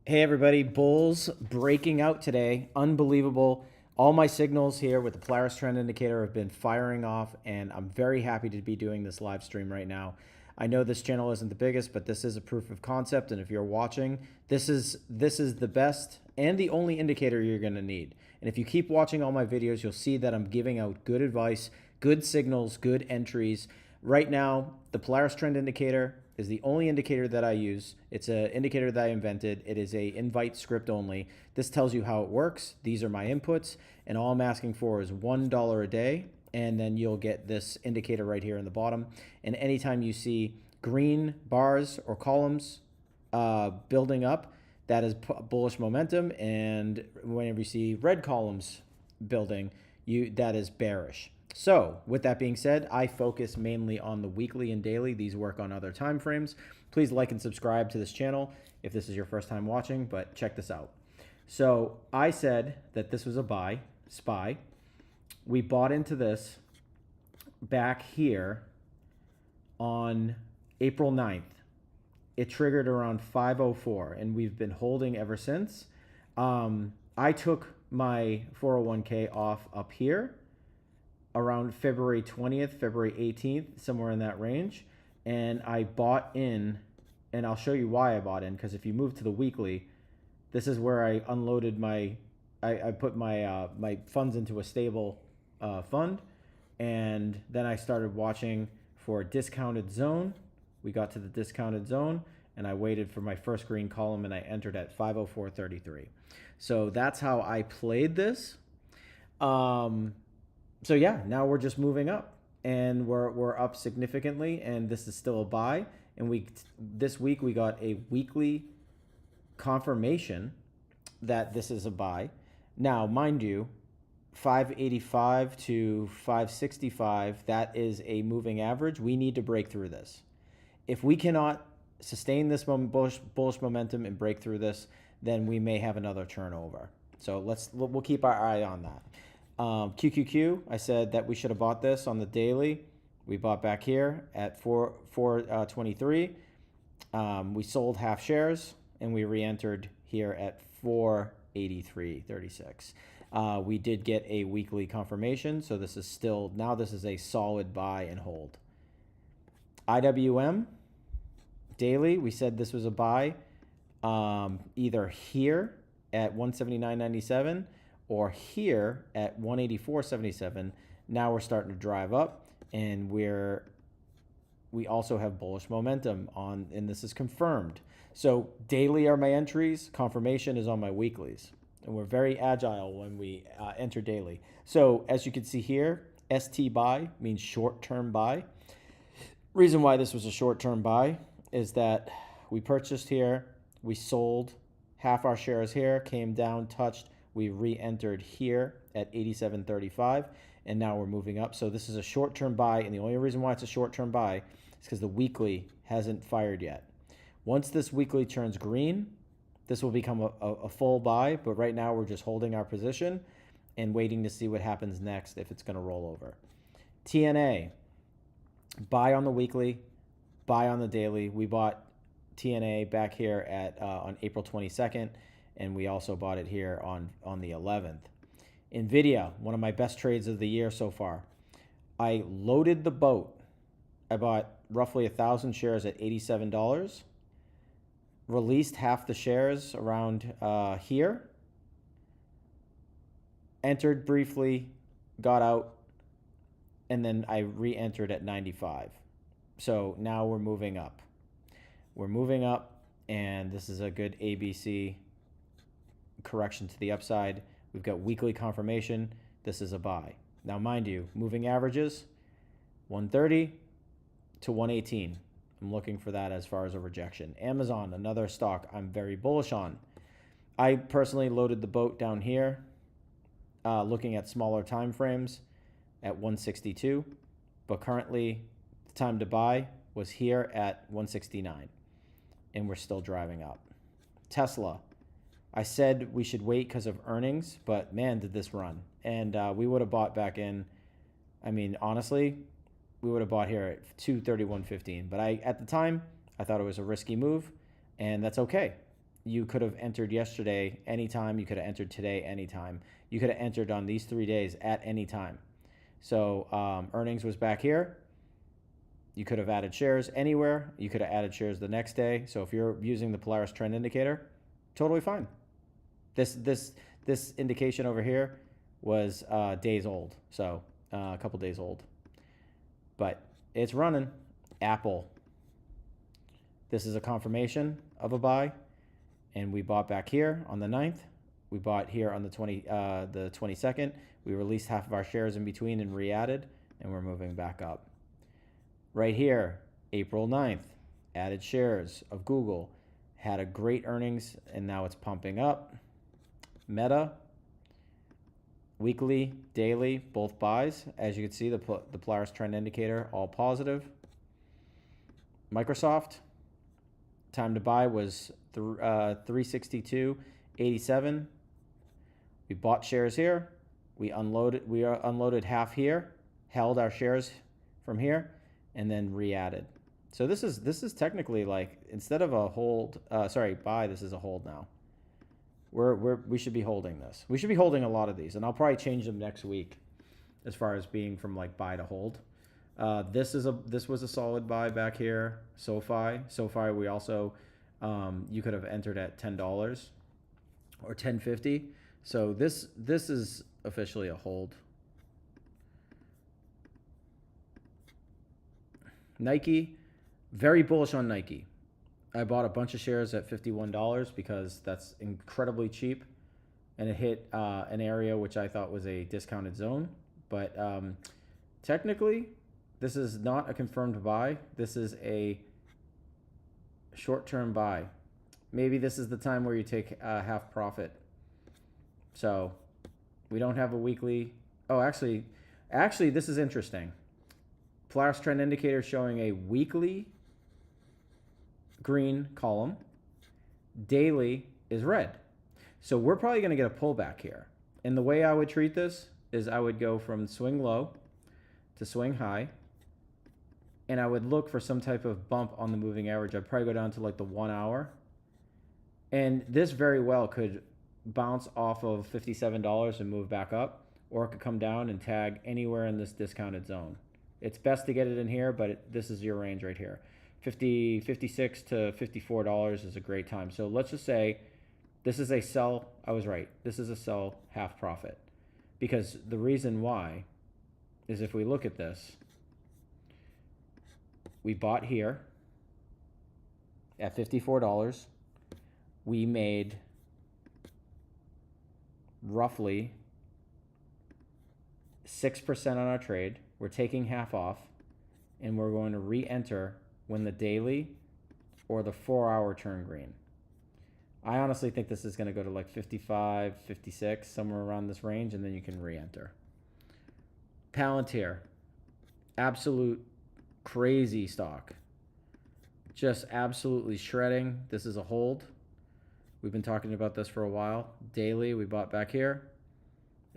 Hey everybody, bulls breaking out today. Unbelievable. All my signals here with the Polaris Trend Indicator have been firing off, and I'm very happy to be doing this live stream right now. I know this channel isn't the biggest, but this is a proof of concept, and if you're watching, this is the best and the only indicator you're going to need. And if you keep watching all my videos, you'll see that I'm giving out good advice, good signals, good entries. Right now, the Polaris Trend Indicator is the only indicator that I use. It's an indicator that I invented. It is a invite script only. This tells you how it works. These are my inputs, and all I'm asking for is $1 a day, and then you'll get this indicator right here in the bottom. And anytime you see green bars or columns building up, that is bullish momentum, and whenever you see red columns building, that is bearish. So with that being said, I focus mainly on the weekly and daily. These work on other time frames. Please like and subscribe to this channel if this is your first time watching, but check this out. So I said that this was a SPY. We bought into this back here on April 9th. It triggered around 5:04, and we've been holding ever since. I took my 401k off up here around February 20th, February 18th, somewhere in that range. And I bought in, and I'll show you why I bought in, because if you move to the weekly, this is where I unloaded I put my my funds into a stable fund, and then I started watching for a discounted zone. We got to the discounted zone, and I waited for my first green column, and I entered at 5:04.33. So that's how I played this. So yeah, now we're just moving up, and we're up significantly, and this is still a buy. And this week we got a weekly confirmation that this is a buy. Now, mind you, 585 to 565, that is a moving average. We need to break through this. If we cannot sustain this bullish momentum and break through this, then we may have another turnover. So we'll keep our eye on that. QQQ, I said that we should have bought this on the daily. We bought back here at 423. We sold half shares, and we re-entered here at 483.36. We did get a weekly confirmation, so this is a solid buy and hold. IWM, daily, we said this was a buy, either here at 179.97 or here at 184.77. Now we're starting to drive up, and we also have bullish momentum on, and this is confirmed. So daily are my entries, confirmation is on my weeklies, and we're very agile when we enter daily. So as you can see here, ST buy means short-term buy. Reason why this was a short-term buy is that we purchased here, we sold half our shares here, came down, touched, we re-entered here at 87.35, and now we're moving up. So this is a short-term buy, and the only reason why it's a short-term buy is because the weekly hasn't fired yet. Once this weekly turns green, this will become a full buy, but right now we're just holding our position and waiting to see what happens next, if it's going to roll over. TNA, buy on the weekly, buy on the daily. We bought TNA back here at on April 22nd, and we also bought it here on the 11th. Nvda, one of my best trades of the year so far. I loaded the boat. I bought roughly 1,000 shares at $87. Released half the shares around here. Entered briefly, got out, and then I re-entered at 95. So now we're moving up. We're moving up, and this is a good ABC correction to the upside. We've got weekly confirmation. This is a buy. Now, mind you, moving averages, 130 to 118. I'm looking for that as far as a rejection. Amazon, another stock I'm very bullish on. I personally loaded the boat down here, looking at smaller time frames at 162, but currently the time to buy was here at 169, and we're still driving up. Tesla, I said we should wait because of earnings, but man, did this run. And we would have bought back in, I mean, honestly, we would have bought here at 231.15. But at the time, I thought it was a risky move, and that's okay. you could have entered yesterday anytime. You could have entered today anytime. You could have entered on these 3 days at any time. So earnings was back here. You could have added shares anywhere. You could have added shares the next day. So if you're using the Polaris Trend Indicator, totally fine. This indication over here was days old, so a couple days old. But it's running. Apple. This is a confirmation of a buy, and we bought back here on the 9th. We bought here on the 22nd. We released half of our shares in between and re-added, and we're moving back up. Right here, April 9th, added shares of Google. Had a great earnings, and now it's pumping up. Meta, weekly, daily, both buys. As you can see, the Polaris Trend Indicator, all positive. Microsoft, time to buy was 362.87. We bought shares here. We unloaded half here, held our shares from here, and then re-added. So this is technically like, instead of a hold, buy, this is a hold now. We should be holding this. We should be holding a lot of these, and I'll probably change them next week as far as being from like buy to hold. This was a solid buy back here. SoFi, we also you could have entered at $10 or $10.50. So this is officially a hold. Nike, very bullish on Nike. I bought a bunch of shares at $51 because that's incredibly cheap, and it hit an area which I thought was a discounted zone. But technically, this is not a confirmed buy. This is a short-term buy. Maybe this is the time where you take half profit. So we don't have a weekly. Oh, actually, this is interesting. Polaris Trend Indicator showing a weekly green column. Daily is red. So we're probably going to get a pullback here. And the way I would treat this is I would go from swing low to swing high. And I would look for some type of bump on the moving average. I'd probably go down to like the 1 hour. And this very well could bounce off of $57 and move back up. Or it could come down and tag anywhere in this discounted zone. It's best to get it in here, but this is your range right here. $56 to $54 is a great time. So let's just say this is a sell. I was right. This is a sell half profit. Because the reason why is if we look at this, we bought here at $54. We made roughly 6% on our trade. We're taking half off, and we're going to re-enter when the daily or the 4-hour turn green. I honestly think this is going to go to like 55, 56, somewhere around this range, and then you can re-enter. Palantir, absolute crazy stock. Just absolutely shredding. This is a hold. We've been talking about this for a while. Daily, we bought back here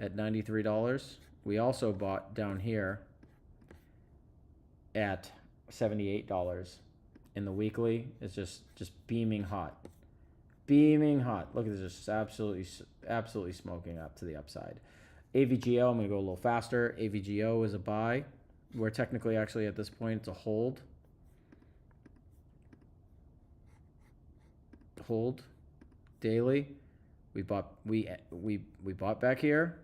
at $93. We also bought down here at $78. And the weekly is just beaming hot. Beaming hot. Look at this, just absolutely smoking up to the upside. AVGO, I'm going to go a little faster. AVGO is a buy. We're technically actually at this point, it's a hold. Hold. Daily. We bought back here.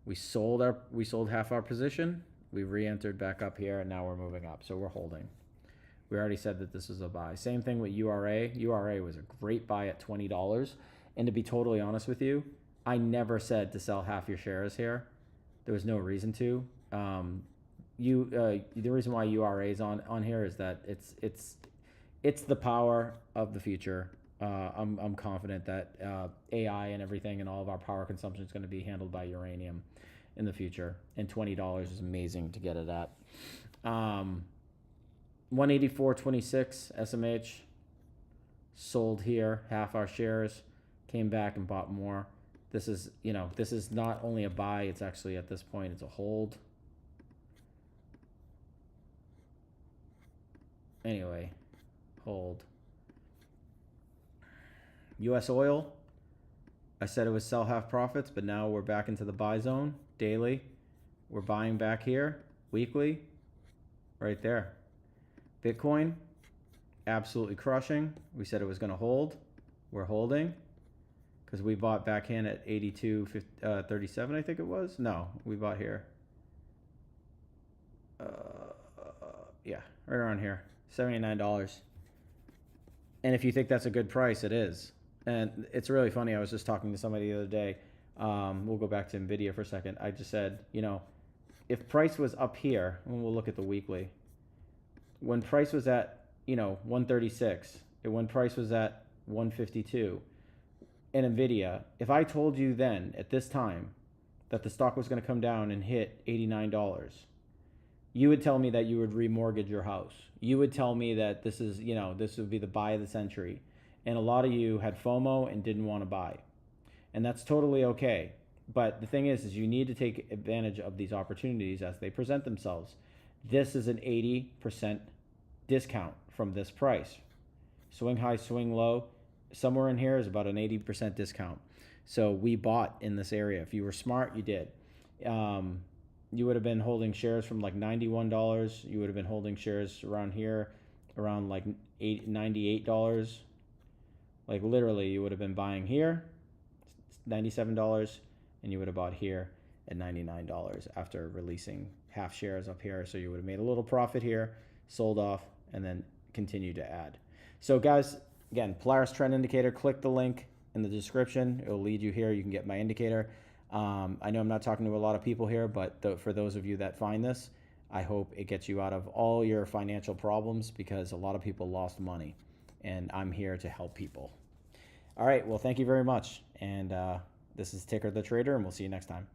We sold half our position. We re-entered back up here, and now we're moving up. So we're holding. We already said that this is a buy. Same thing with URA. URA was a great buy at $20. And to be totally honest with you, I never said to sell half your shares here. There was no reason to. The reason why URA is on here is that it's the power of the future. I'm confident that AI and everything and all of our power consumption is going to be handled by uranium in the future. And $20 is amazing to get it at. 184.26 SMH sold here, half our shares, came back and bought more. This is not only a buy, it's actually at this point it's a hold. Anyway, hold. US oil, I said it was sell half profits, but now we're back into the buy zone daily. We're buying back here weekly, right there. Bitcoin, absolutely crushing. We said it was going to hold. We're holding because we bought back in at 82.37, I think it was. No, we bought here. Yeah, right around here, $79. And if you think that's a good price, it is. And it's really funny. I was just talking to somebody the other day. We'll go back to Nvidia for a second. I just said, you know, if price was up here, and we'll look at the weekly. When price was at, you know, 136, and when price was at 152, in Nvidia, if I told you then at this time that the stock was going to come down and hit $89, you would tell me that you would remortgage your house. You would tell me that this is, you know, this would be the buy of the century. And a lot of you had FOMO and didn't want to buy. And that's totally okay. But the thing is you need to take advantage of these opportunities as they present themselves. This is an 80% discount from this price. Swing high, swing low. Somewhere in here is about an 80% discount. So we bought in this area. If you were smart, you did. You would have been holding shares from like $91. You would have been holding shares around here, around like $98. Like literally, you would have been buying here, $97, and you would have bought here at $99 after releasing half shares up here. So you would have made a little profit here, sold off, and then continued to add. So guys, again, Polaris Trend Indicator, click the link in the description. It'll lead you here. You can get my indicator. I know I'm not talking to a lot of people here, but for those of you that find this, I hope it gets you out of all your financial problems because a lot of people lost money, and I'm here to help people. All right, well, thank you very much. And this is Ticker the Trader, and we'll see you next time.